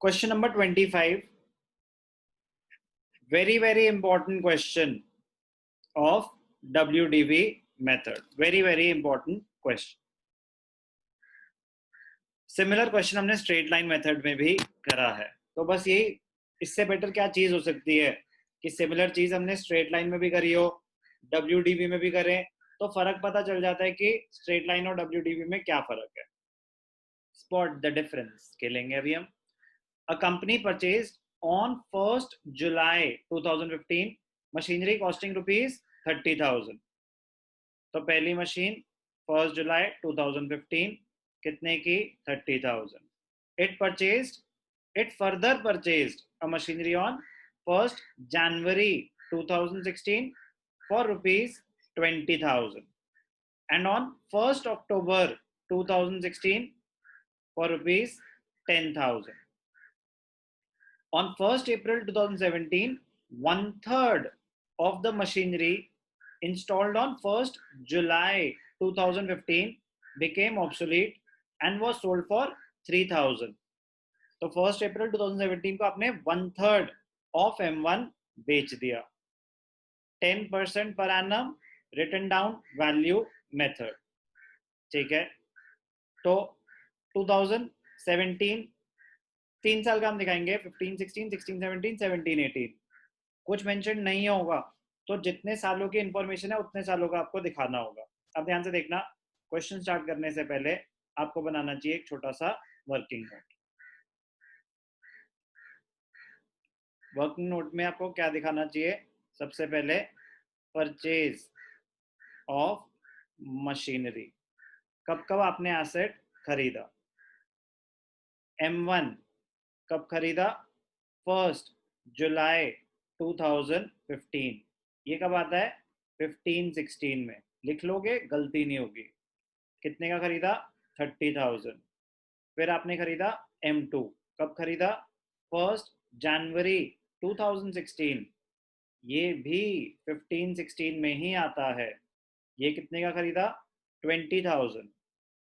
Question number 25. Very important question of WDV method. Very important question. Similar question हमने straight line method में भी करा है, तो बस यही, इससे बेटर क्या चीज हो सकती है कि सिमिलर चीज हमने स्ट्रेट लाइन में भी करी हो, WDV में भी करें, तो फर्क पता चल जाता है कि स्ट्रेट लाइन और WDV में क्या फर्क है. स्पॉट द डिफरेंस के लेंगे अभी हम. A company purchased on 1st July 2015 machinery costing rupees 30,000. तो पहली मशीन 1st July 2015 कितने की? 30,000. It further purchased a machinery on 1st January 2016 for rupees 20,000 and on 1st October 2016 for rupees 10,000. On 1st April 2017, 1/3 of the machinery installed on 1st July 2015 became obsolete and was sold for 3,000. तो 1st April 2017 को आपने 1/3 of M1 बेच दिया. 10% per annum written down value method. ठीक है, तो 2017 3 साल का हम दिखाएंगे, 15, 16, 16, 17, 17, 18. कुछ मेंशन नहीं होगा, तो जितने सालों की इंफॉर्मेशन है उतने सालों का आपको दिखाना होगा. अब ध्यान से देखना, क्वेश्चन स्टार्ट करने से पहले आपको बनाना चाहिए एक छोटा सा वर्किंग नोट. वर्किंग नोट में आपको क्या दिखाना चाहिए? सबसे पहले परचेज ऑफ मशीनरी. कब कब आपने एसेट खरीदा? M1 कब खरीदा? 1st जुलाई 2015. ये कब आता है? 15-16 में. लिख लोगे, गलती नहीं होगी. कितने का खरीदा? 30,000. फिर आपने खरीदा M2. कब खरीदा? 1st जनवरी 2016. ये भी 15-16 में ही आता है. ये कितने का खरीदा? 20,000.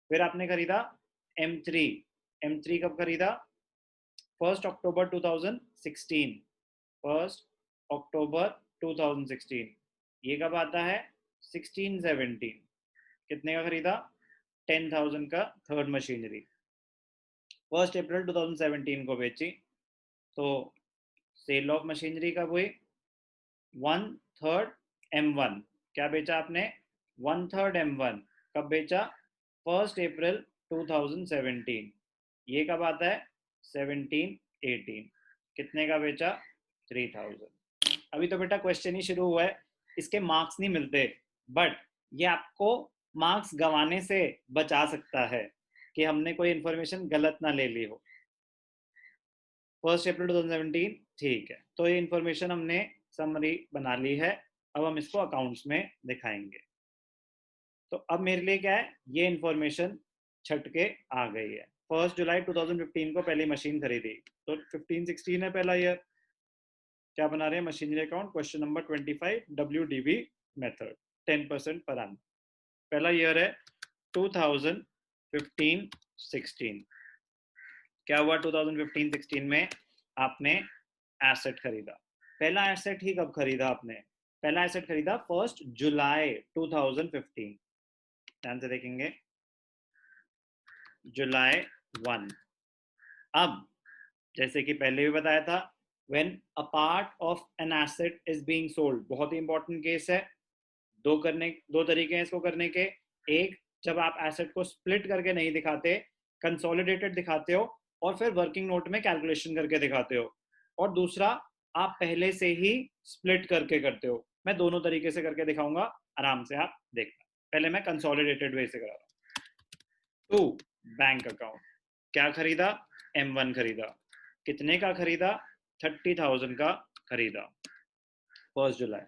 फिर आपने खरीदा M3. M3 कब खरीदा? 1st October 2016. 1st October 2016. ये कब आता है? 16-17. कितने का खरीदा? 10,000 का थर्ड मशीनरी. 1st April 2017 को बेची. तो सेल ऑफ मशीनरी कब हुई? 1/3 M1. क्या बेचा आपने? 1/3 M1. कब बेचा? 1st April 2017. ये कब आता है? 17-18. कितने का बेचा? 3,000. अभी तो बेटा क्वेश्चन ही शुरू हुआ है, इसके मार्क्स नहीं मिलते, बट ये आपको मार्क्स गंवाने से बचा सकता है कि हमने कोई इंफॉर्मेशन गलत ना ले ली हो. 1st April 2017, ठीक है, तो ये इंफॉर्मेशन हमने समरी बना ली है. अब हम इसको अकाउंट्स में दिखाएंगे. तो अब मेरे लिए क्या है, ये इंफॉर्मेशन छट के आ गई है. 1st जुलाई 2015 को पहली मशीन खरीदी, तो 15-16 है पहला ईयर. क्या बना रहे हैं? Machinery account. Question number 25, WDV method, 10% पर annum. पहला ईयर है 2015-16. क्या हुआ 2015-16 में? आपने एसेट खरीदा. पहला एसेट ही कब खरीदा आपने? पहला एसेट खरीदा 1st जुलाई 2015. ध्यान से देखेंगे, जुलाई 1. अब जैसे कि पहले भी बताया था, when a part of an asset is being sold, बहुत ही इंपॉर्टेंट केस है. दो तरीके हैं इसको करने के. एक, जब आप एसेट को स्प्लिट करके नहीं दिखाते, कंसोलिडेटेड दिखाते हो और फिर वर्किंग नोट में कैलकुलेशन करके दिखाते हो. और दूसरा, आप पहले से ही स्प्लिट करके करते हो. मैं दोनों तरीके से करके दिखाऊंगा, आराम से आप देखना. पहले मैं कंसोलिडेटेड वे से करा रहा हूं. 2, बैंक अकाउंट. क्या खरीदा? M1 खरीदा. कितने का खरीदा? 30,000 का खरीदा 1st जुलाई.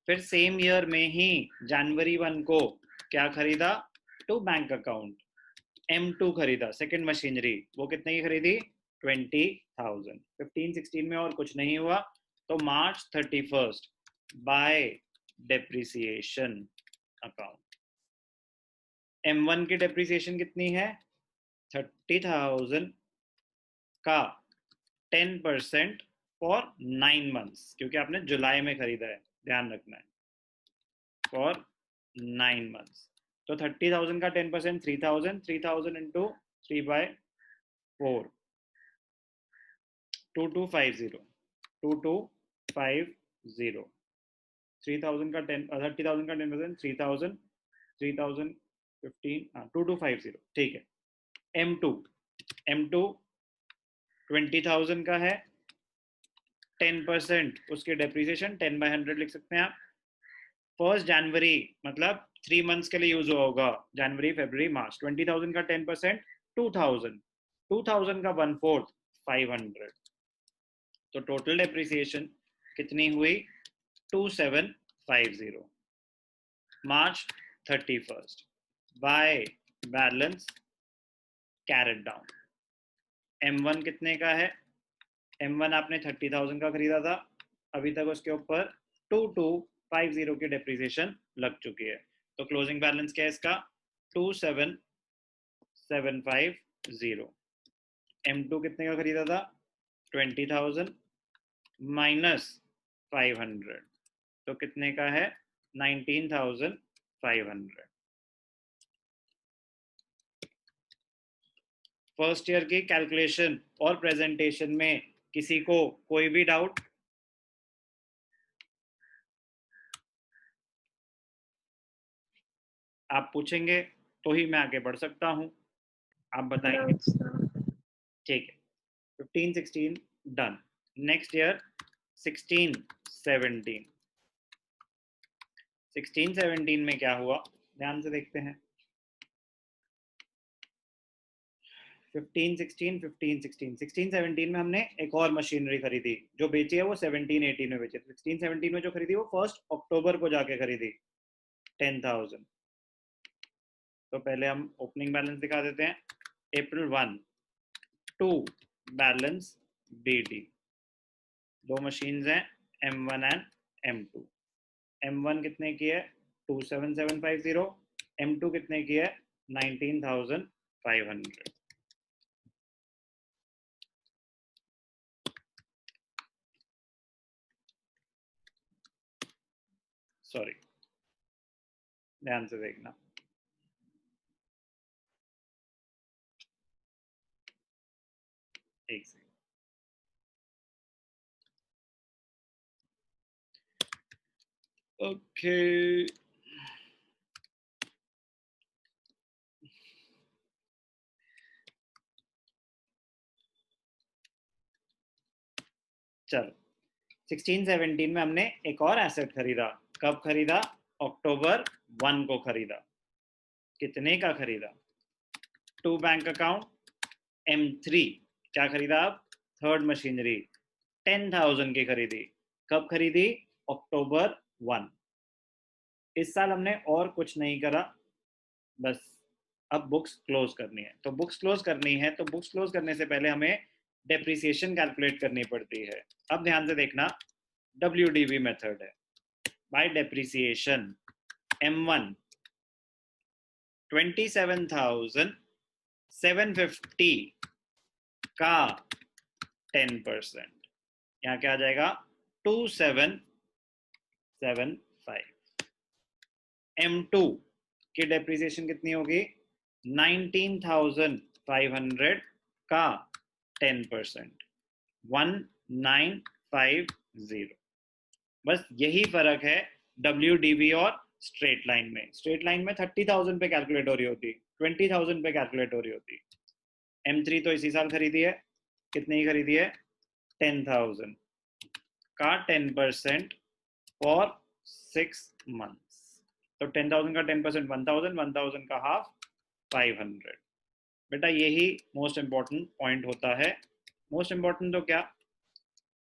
फिर सेम ईयर में ही जनवरी 1 को क्या खरीदा? To bank account. M2 खरीदा, सेकंड मशीनरी. वो कितने की खरीदी? 20,000. 15-16 में और कुछ नहीं हुआ, तो March 31st bye depreciation account. M1 की डेप्रिसिएशन कितनी है? 30,000 का 10% फॉर 9 months, क्योंकि आपने जुलाई में खरीदा है, ध्यान रखना है, फॉर 9 months। तो 30,000 का 10% 3,000, 3,000 इंटू 3/4, 2250, 2250, 30,000 का 30,000 का 10%, 3,000, 3,015, 2250, ठीक है। M2 20,000 का है, 10% उसके डेप्रिसिएशन 10/100 लिख सकते हैं आप। 1 जनवरी मतलब 3 months के लिए यूज हुआ होगा, जनवरी फरवरी मार्च। 20,000 का 10% 2,000, 2,000 का 1/4 500, तो टोटल डेप्रिसिएशन कितनी हुई 2750। मार्च 31st by balance carried down. M1 कितने का है, M1 आपने 30,000 का खरीदा था, अभी तक उसके ऊपर 2250 की डेप्रिसिएशन लग चुकी है, तो क्लोजिंग बैलेंस क्या है इसका 27,750। M2 कितने का खरीदा था 20,000 माइनस 500, तो कितने का है 19,500। फर्स्ट ईयर की कैलकुलेशन और प्रेजेंटेशन में किसी को कोई भी डाउट? आप पूछेंगे तो ही मैं आगे बढ़ सकता हूं, आप बताएंगे। ठीक है, 15 16 डन। नेक्स्ट ईयर 16 17, 16 17 में क्या हुआ ध्यान से देखते हैं। 15 16 15 16 16 17 में हमने एक और मशीनरी खरीदी, जो बेची है वो 17 18 में बेची। 16 17 में जो खरीदी वो 1 अक्टूबर को जाके खरीदी 10,000। तो पहले हम ओपनिंग बैलेंस दिखा देते हैं। अप्रैल 1 2 बैलेंस BD, दो मशीन्स हैं M1 एंड M2। M1 कितने की है 27,750, M2 कितने की है 19,500। सॉरी, ध्यान से देखना। एक सेकंड। ओके, चलो 16 17 में हमने एक और एसेट खरीदा। कब खरीदा अक्टूबर 1 को खरीदा। कितने का खरीदा, टू बैंक अकाउंट M3 क्या खरीदा आप, थर्ड मशीनरी 10,000 की खरीदी। कब खरीदी अक्टूबर 1। इस साल हमने और कुछ नहीं करा, बस अब बुक्स क्लोज करनी है। तो बुक्स क्लोज करनी है, तो बुक्स क्लोज करने से पहले हमें डेप्रिसिएशन कैलकुलेट करनी पड़ती है। अब ध्यान से देखना, WDV मेथड है। बाय डेप्रिसिएशन M1 27,750 का 10%, यहाँ क्या आ जाएगा 2775। M2 की डेप्रिसिएशन कितनी होगी 19,500 का 10%, 1950। बस यही फर्क है WDV और स्ट्रेट लाइन में। स्ट्रेट लाइन में 30,000 पे कैलकुलेट हो रही होती, 20,000 पे कैलकुलेट हो रही होती। M3 तो इसी साल खरीदी है, कितनी खरीदी है 10,000 का 10% फॉर 6 months। तो 10,000 का 10% 1,000, 1,000 का हाफ 500। बेटा यही मोस्ट इंपॉर्टेंट पॉइंट होता है। मोस्ट इंपॉर्टेंट तो क्या,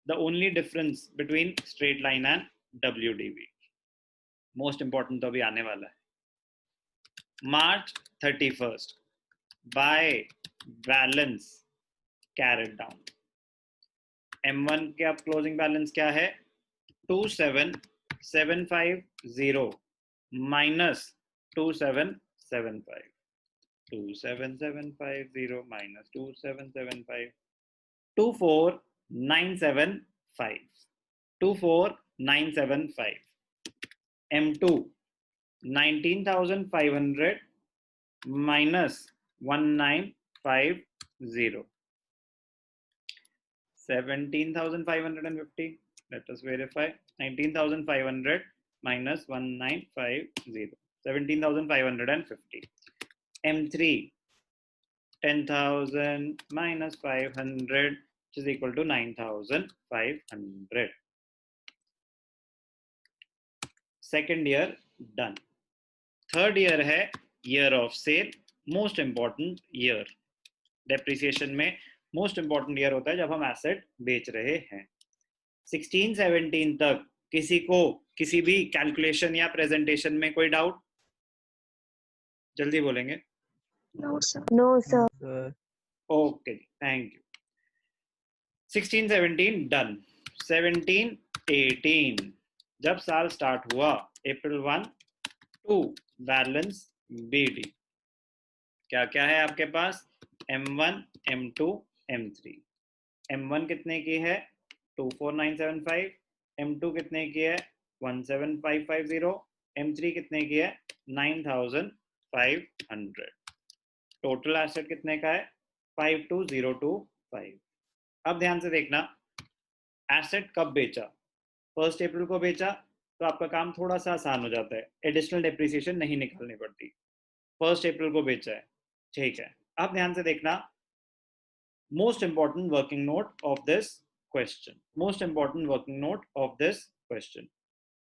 the only difference between straight line and WDV। Most important तो अभी आने वाला है। मार्च 31st by balance carried down. M1 के अब क्लोजिंग बैलेंस क्या है 27,750 minus 2775, 27,750 minus 2775, 24 975, 24975. M2 19,500 minus 1950, 17,550. Let us verify. 19,500 minus 1950, 17,550. M3 10,000 minus 500, which is equal to 9,500. Second year done. Third year है year of sale, most important year. Depreciation में most important year होता है जब हम asset बेच रहे हैं. 16-17 तक किसी को किसी भी कैलकुलेशन या प्रेजेंटेशन में कोई डाउट? जल्दी बोलेंगे. No, sir. No, sir. Okay, thank you. 16-17 done. 17-18 जब साल स्टार्ट हुआ, अप्रैल 1 टू बैलेंस बीडी. क्या क्या है आपके पास? M1, M2, M3. M1 कितने की है? 24975. M2 कितने की है? 17550. M3 कितने की है? 9500. टोटल एसेट कितने का है? 52025. अब ध्यान से देखना, एसेट कब बेचा? 1 अप्रैल को बेचा, तो आपका काम थोड़ा सा आसान हो जाता है, एडिशनल डेप्रिसिएशन नहीं निकालनी पड़ती. 1 अप्रैल को बेचा है, ठीक है. अब ध्यान से देखना, most important working note of this question. Most important working note of this question.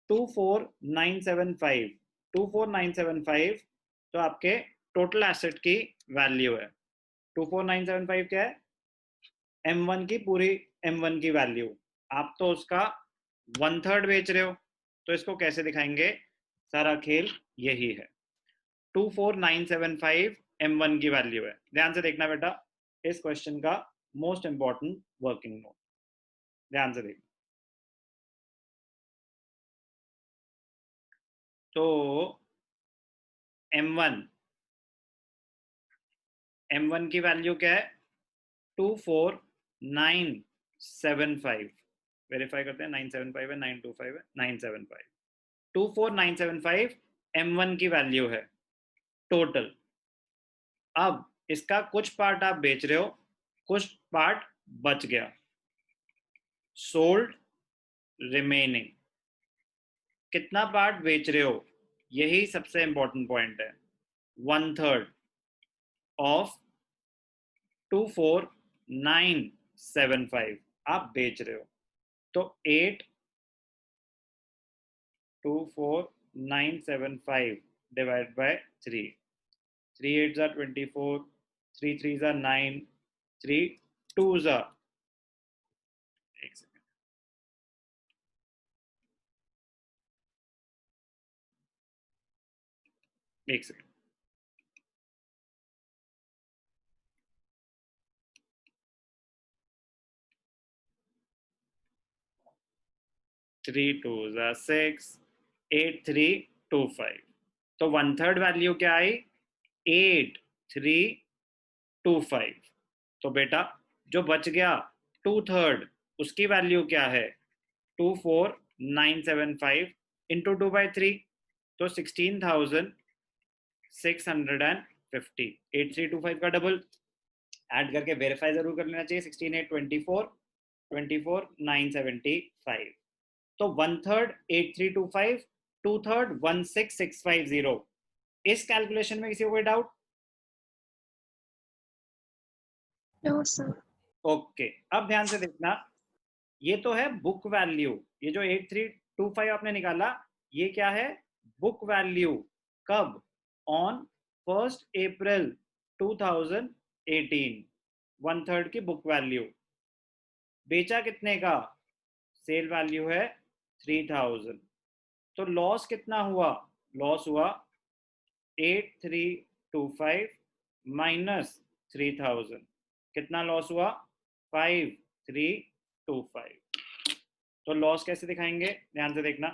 24975, 24975 तो आपके टोटल एसेट की वैल्यू है. 24975 क्या है? M1 की पूरी M1 की वैल्यू. आप तो उसका 1/3 बेच रहे हो, तो इसको कैसे दिखाएंगे? सारा खेल यही है. 24975 M1 की वैल्यू है. ध्यान से देखना बेटा, इस क्वेश्चन का मोस्ट इंपॉर्टेंट वर्किंग नोट. ध्यान से देखना. तो M1 की वैल्यू क्या है? 24975. वेरीफाई करते हैं. 975 है, 925 है, 975. 24975 M1 की वैल्यू है टोटल. अब इसका कुछ पार्ट आप बेच रहे हो, कुछ पार्ट बच गया. Sold remaining. कितना पार्ट बेच रहे हो, यही सबसे इंपॉर्टेंट पॉइंट है. 1/3 ऑफ 24975 आप बेच रहे हो, तो 8 24975 divide by 3. 3 8s are 24, 3 3s are 9, 3 2s are, एक सेकंड, एक सेकंड. 3 2s are 6, 8 3 2 5. तो 1/3 वैल्यू क्या आई? 8325. तो बेटा जो बच गया 2/3, उसकी वैल्यू क्या है? 24975 इंटू 2/3, तो 16,650. 8325 का डबल. ऐड करके वेरीफाई जरूर कर लेना चाहिए. 16,824, 24,975. तो 1/3 8325, 2/3 16650. इस कैलकुलेशन में किसी को कोई डाउट? No, sir. ओके, अब ध्यान से देखना, ये तो है बुक वैल्यू. ये जो 8325 आपने निकाला, ये क्या है? Book value. कब? ऑन 1 अप्रैल 2018. 1/3 की बुक वैल्यू. बेचा कितने का? सेल वैल्यू है 3000. तो लॉस कितना हुआ? लॉस हुआ 8325 माइनस 3000. कितना लॉस हुआ? 5325. तो लॉस कैसे दिखाएंगे? ध्यान से देखना.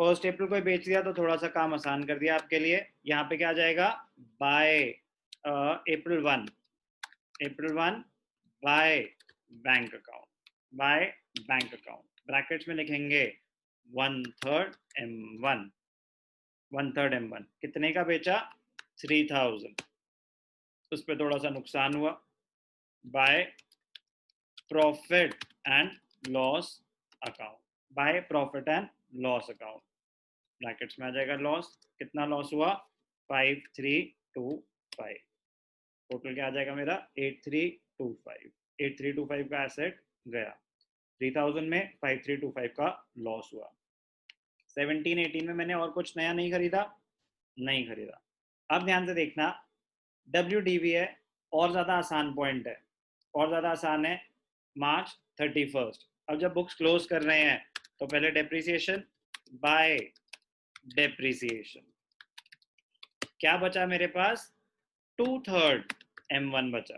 1 अप्रैल को बेच दिया तो थोड़ा सा काम आसान कर दिया आपके लिए। यहाँ पे क्या आ जाएगा, by April 1 by bank account, by bank account, brackets में लिखेंगे 1/3 M1, 1/3 M1 कितने का बेचा, 3000, उस पर थोड़ा सा नुकसान हुआ, by profit and loss account, by profit and loss account, brackets में आ जाएगा लॉस, कितना लॉस हुआ 5325, टोटल क्या आ जाएगा मेरा 8325, 8325 का एसेट गया, 3000 में 5325 का लॉस हुआ। 17-18 में मैंने और कुछ नया नहीं खरीदा, नहीं खरीदा। अब ध्यान से देखना, WDV है और ज़्यादा आसान पॉइंट है, और ज़्यादा आसान है, March 31। अब जब बुक्स क्लोज कर रहे हैं तो पहले डेप्रिसिएशन बाय डेप्रिसिएशन, क्या बचा मेरे पास 2/3 M1 बचा,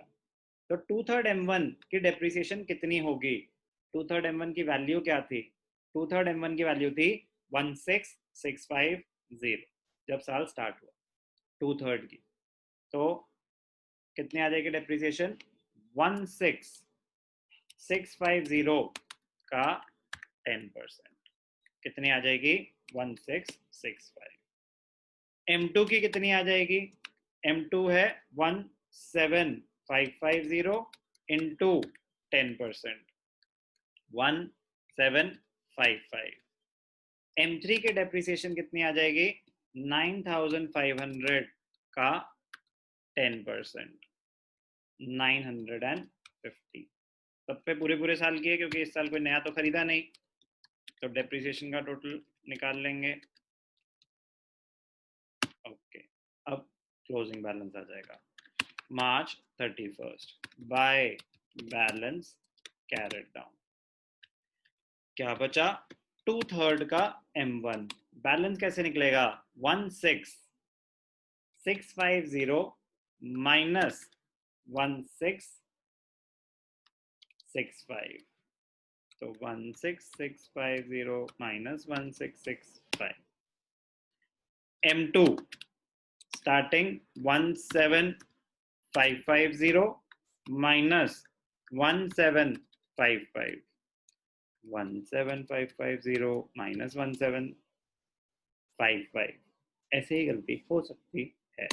तो 2/3 M1 की डेप्रिसिएशन कितनी होगी, 2/3 M1 की वैल्यू क्या थी, 2/3 M1 की वैल्यू थी 16650 जब साल स्टार्ट हुआ 2/3 की, तो कितने आ जाएगी डेप्रिसिएशन 16650 का 10%, कितनी आ जाएगी 1665। M2 की कितनी आ जाएगी, M2 है 17550 इंटू 10%, 1755। M3 के डेप्रिसिएशन कितनी आ जाएगी 9500 का 10%, 950। सब पे पूरे पूरे साल की है क्योंकि इस साल कोई नया तो खरीदा नहीं, तो डेप्रिसिएशन का टोटल निकाल लेंगे। ओके, अब क्लोजिंग बैलेंस आ जाएगा March 31 by balance carried down, क्या बचा 2/3 का M1, बैलेंस कैसे निकलेगा 16650 माइनस 1665, तो 16650 minus 1665, M2 starting 17550 minus 1755, 17550 minus 1755, ऐसे ही गलती हो सकती है,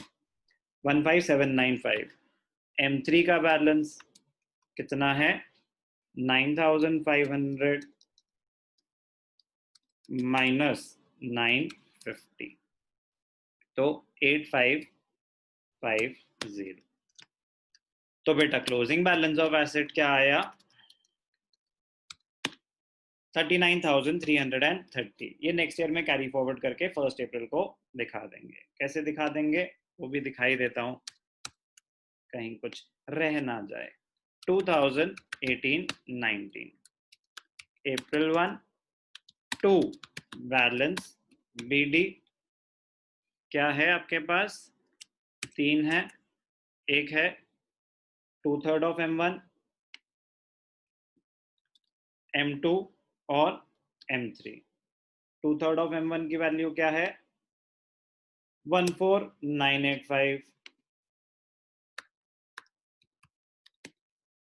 15795। M3 का बैलेंस कितना है 9500 माइनस 950, तो 8550। तो बेटा क्लोजिंग बैलेंस ऑफ एसेट क्या आया 39,330। ये नेक्स्ट ईयर में कैरी फॉरवर्ड करके 1 अप्रैल को दिखा देंगे, कैसे दिखा देंगे वो भी दिखाई देता हूँ, कहीं कुछ रह ना जाए। 2018-19 April 1 2 बैलेंस BD क्या है आपके पास, 3 है, एक है 2/3 ऑफ M1, M2 और M3। 2/3 ऑफ M1 की वैल्यू क्या है 14985,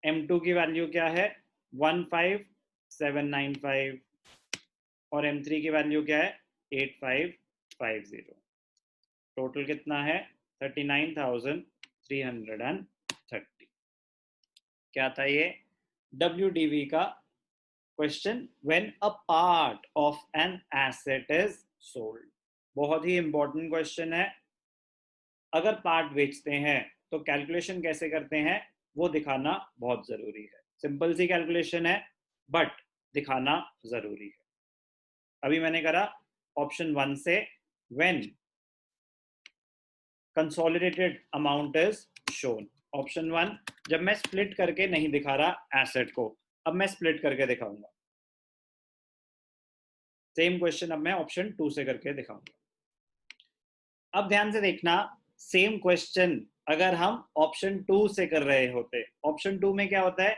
M2 की वैल्यू क्या है 15795 और M3 की वैल्यू क्या है 8550। टोटल कितना है 39,330। क्या था ये WDV का question, when a part of an asset is sold. बहुत ही इंपॉर्टेंट क्वेश्चन है, अगर पार्ट बेचते हैं तो कैलकुलेशन कैसे करते हैं वो दिखाना बहुत जरूरी है, सिंपल सी कैलकुलेशन है बट दिखाना जरूरी है। अभी मैंने करा ऑप्शन 1 से, when consolidated amount is shown, option 1 जब मैं स्प्लिट करके नहीं दिखा रहा एसेट को, अब मैं स्प्लिट करके दिखाऊंगा। सेम क्वेश्चन अब मैं ऑप्शन 2 से करके दिखाऊंगा। अब ध्यान से देखना, सेम क्वेश्चन अगर हम ऑप्शन 2 से कर रहे होते, ऑप्शन 2 में क्या होता है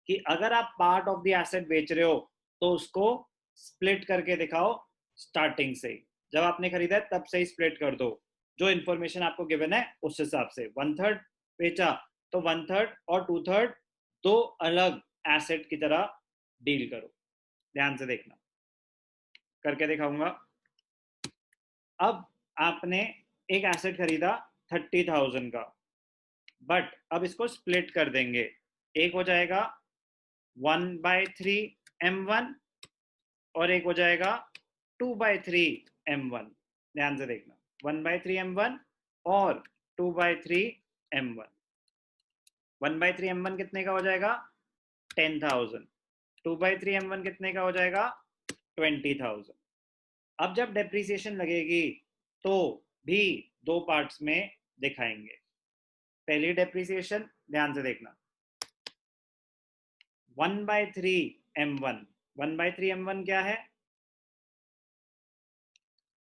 कि अगर आप पार्ट ऑफ द एसेट बेच रहे हो तो उसको स्प्लिट करके दिखाओ, स्टार्टिंग से, जब आपने खरीदा है तब से ही स्प्लिट कर दो, जो इन्फॉर्मेशन आपको गिवन है उस हिसाब से। 1/3 बेचा तो 1/3 और 2/3 दो अलग एसेट की तरह डील करो। ध्यान से देखना, करके दिखाऊंगा। अब आपने एक एसेट खरीदा 30,000 का, बट अब इसको स्प्लिट कर देंगे। एक हो जाएगा 1/3 M1 और एक हो जाएगा 2/3 M1। ध्यान से देखना, 1/3 M1 और 2/3 M1। 1/3 M1 कितने का हो जाएगा? 10,000। 2/3 M1 कितने का हो जाएगा? 20,000। अब जब डेप्रिसिएशन लगेगी तो भी दो पार्ट्स में दिखाएंगे। पहली डेप्रिसिएशन ध्यान से देखना, 1/3 M1। 1/3 M1 क्या है?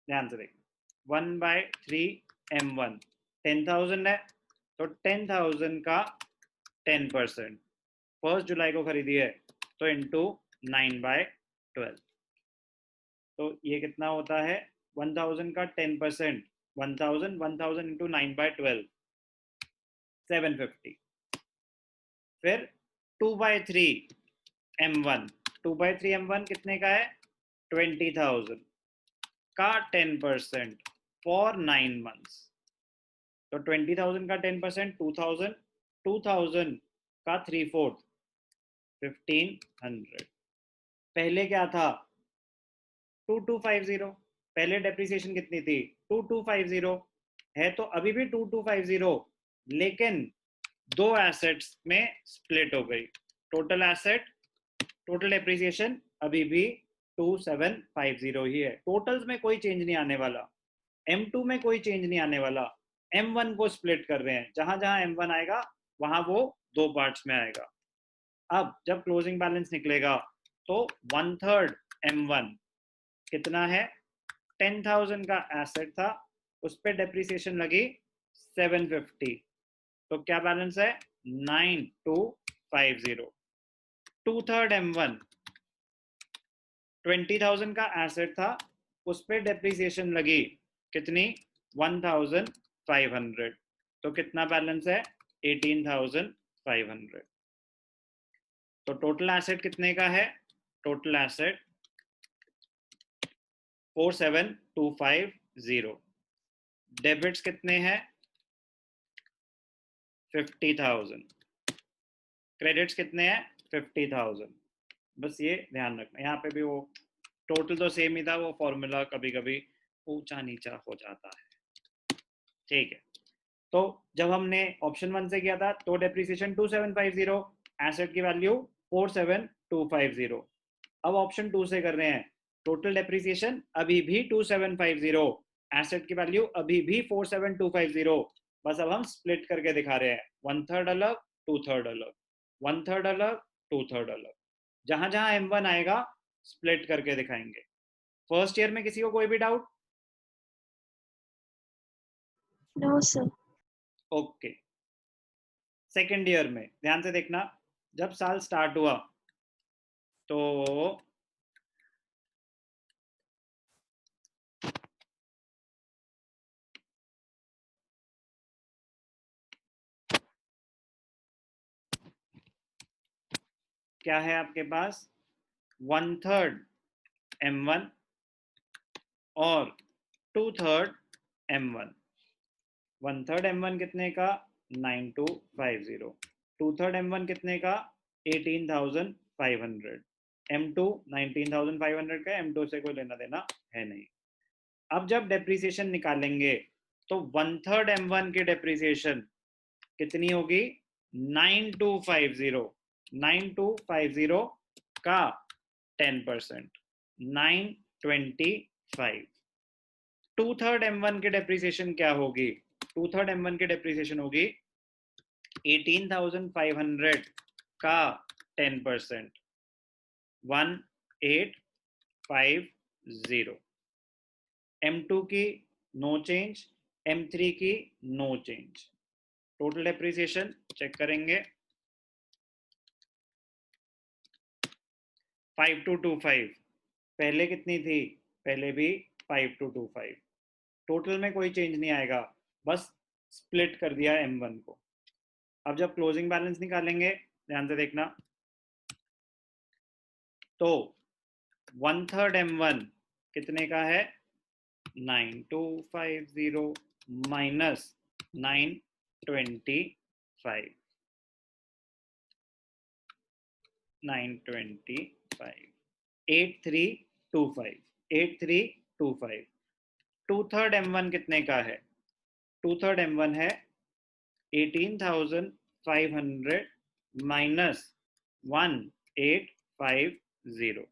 ध्यान से देखना, 1/3 M1 10,000 है, तो 10,000 का 10%, 1 जुलाई को खरीदी है तो इंटू 9/12। तो ये कितना होता है? 1,000 का 10%, 1,000 इंटू 9/12, 750। फिर 2/3 M1, 2/3 M1 कितने का है? 20,000 का 10% फॉर 9 months। तो 20,000 का 10% 2,000, 2,000 का 3/4 1,500। पहले क्या था? 2250। पहले डेप्रिसिएशन कितनी थी? 2250 है, तो अभी भी 2250, लेकिन दो एसेट्स में स्प्लिट हो गई। टोटल एसेट, टोटल डेप्रिसिएशन अभी भी 2750 ही है। टोटल्स में कोई चेंज नहीं आने वाला, M2 में कोई चेंज नहीं आने वाला। M1 को स्प्लिट कर रहे हैं, जहां जहां M1 आएगा वहां वो दो पार्ट्स में आएगा। अब जब क्लोजिंग बैलेंस निकलेगा तो 1/3 M1 कितना है? 10,000 का एसेट था, उस पर डेप्रिसिएशन लगी 750, तो क्या बैलेंस है? 9250। 2/3 M1 20,000 का एसेट था, उस पर डेप्रिसिएशन लगी कितनी? 1,500, तो कितना बैलेंस है? 18,500। तो टोटल एसेट कितने का है? Total asset 47,250। डेबिट्स कितने हैं? 50,000। क्रेडिट्स कितने हैं? 50,000। बस ये ध्यान रखना, यहाँ पे भी वो टोटल तो सेम ही था, वो फॉर्मूला कभी कभी ऊंचा नीचा हो जाता है। ठीक है, तो जब हमने ऑप्शन 1 से किया था तो डेप्रिसिएशन 2750, एसेट की वैल्यू 47,250। अब ऑप्शन 2 से कर रहे हैं, टोटल डेप्रिसिएशन अभी भी 2750, एसेट की वैल्यू अभी भी 47,250। बस अब हम स्प्लिट करके दिखा रहे हैं, 1/3 अलग 2/3 अलग, 1/3 अलग 2/3 अलग। जहां जहां M1 आएगा स्प्लिट करके दिखाएंगे। फर्स्ट ईयर में किसी को कोई भी doubt? No, sir. Okay. Second year में ध्यान से देखना, जब साल स्टार्ट हुआ तो क्या है आपके पास? 1/3 M1 और 2/3 M1। 1/3 M1 कितने का? 9250। 2/3 M1 कितने का? 18,500। M2 19,500 का, M2 से कोई लेना देना है नहीं। अब जब डेप्रिसिएशन निकालेंगे तो 1/3 M1 की डेप्रिसिएशन कितनी होगी? 9250। 9250 का 10%, 925। 2/3 M1 की डेप्रिसिएशन क्या होगी? 2/3 M1 की डेप्रिसिएशन होगी 18,500 का 10%, 1850। M2 की नो चेंज, M3 की no change. Total depreciation check करेंगे, 5225। पहले कितनी थी? पहले भी 5225, टोटल में कोई चेंज नहीं आएगा, बस स्प्लिट कर दिया M1 को। अब जब क्लोजिंग बैलेंस निकालेंगे ध्यान से देखना, तो 1/3 M1 कितने का है 9250 माइनस 925 8325 2/3 M1 कितने का है 2/3 M1 है 18,500 माइनस 1850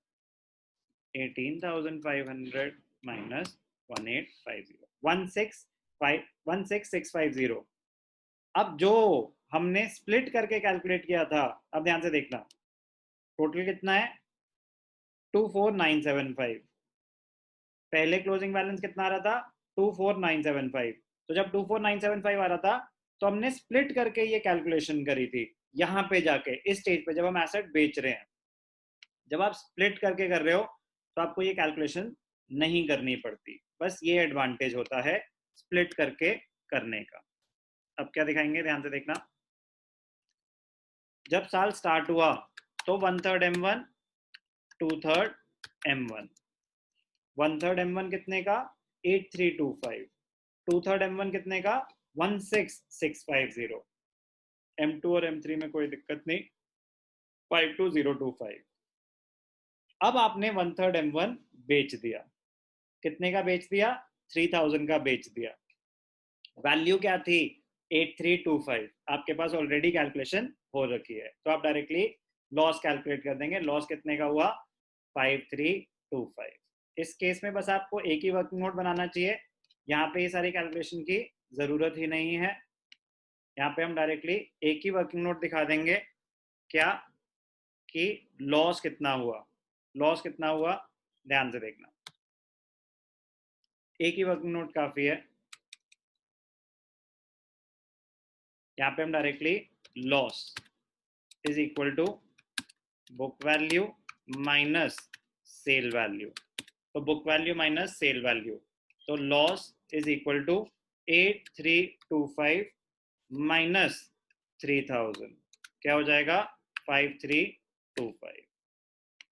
18,500 माइनस 1850 16650। अब जो हमने स्प्लिट करके कैलकुलेट किया था, अब ध्यान से देखना, टोटल कितना है 24975, पहले क्लोजिंग बैलेंस कितना आ रहा था 24975, तो जब 24975 आ रहा था तो हमने स्प्लिट करके ये कैलकुलेशन करी थी, यहाँ पे जाके इस स्टेज पे जब हम एसेट बेच रहे हैं। जब आप स्प्लिट करके कर रहे हो तो आपको ये कैलकुलेशन नहीं करनी पड़ती, बस ये एडवांटेज होता है स्प्लिट करके करने का। अब क्या दिखाएंगे ध्यान से देखना, जब साल स्टार्ट हुआ तो 1/3 M1 2/3 M1, 1/3 M1 कितने का 8325, 2/3 M1 कितने का 16650, M2 और M3 में कोई दिक्कत नहीं 52025। अब आपने 1/3 M1 बेच दिया, कितने का बेच दिया 3000 का बेच दिया, वैल्यू क्या थी 8325, आपके पास ऑलरेडी कैलकुलेशन हो रखी है, तो आप डायरेक्टली लॉस कैलकुलेट कर देंगे, लॉस कितने का हुआ 5325। इस केस में बस आपको एक ही वर्किंग नोट बनाना चाहिए, यहाँ पे ये सारी कैलकुलेशन की जरूरत ही नहीं है, यहाँ पे हम डायरेक्टली एक ही वर्किंग नोट दिखा देंगे क्या कि लॉस कितना हुआ, लॉस कितना हुआ ध्यान से देखना, एक ही वर्किंग नोट काफी है, यहाँ पे हम directly loss is equal to book value minus sale value, तो book value minus sale value, तो loss is equal to 8325 minus 3000, क्या हो जाएगा 5325।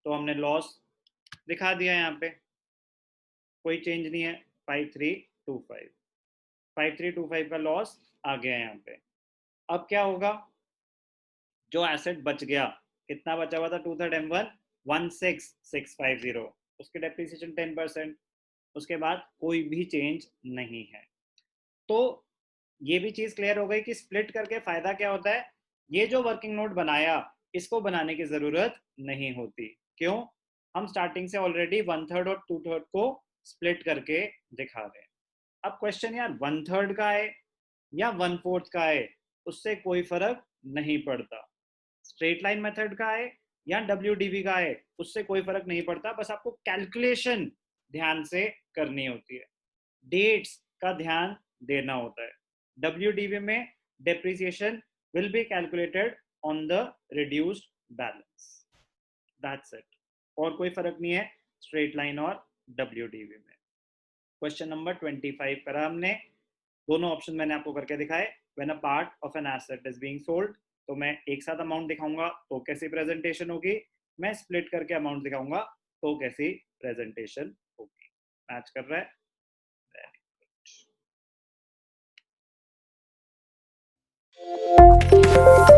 तो हमने लॉस दिखा दिया, यहाँ पे कोई चेंज नहीं है 5325 का लॉस आ गया यहाँ पे। अब क्या होगा, जो एसेट बच गया, कितना बचा हुआ था 2/3 M1 16650, उसके डेप्रिसिएशन 10%, उसके बाद कोई भी चेंज नहीं है। तो ये भी चीज क्लियर हो गई कि स्प्लिट करके फायदा क्या होता है, ये जो वर्किंग नोट बनाया इसको बनाने की जरूरत नहीं होती, क्यों, हम स्टार्टिंग से ऑलरेडी 1/3 और 2/3 को स्प्लिट करके दिखा रहे हैं। अब क्वेश्चन यार 1/3 का है या 1/4 का है, उससे कोई फर्क नहीं पड़ता, स्ट्रेट लाइन मेथड का है या WDV का है, उससे कोई फर्क नहीं पड़ता, बस आपको कैलकुलेशन ध्यान से करनी होती है, डेट्स का ध्यान देना होता है। WDV में depreciation will be calculated on the reduced balance, that's it, और कोई फर्क नहीं है स्ट्रेट लाइन और WDV में। क्वेश्चन नंबर 25 करा हमने, दोनों ऑप्शन मैंने आपको करके दिखाए। When a part of an asset is being sold, तो मैं एक साथ अमाउंट दिखाऊंगा तो कैसी प्रेजेंटेशन होगी, मैं स्प्लिट करके अमाउंट दिखाऊंगा तो कैसी प्रेजेंटेशन होगी। मैच कर रहा है, वेरी गुड।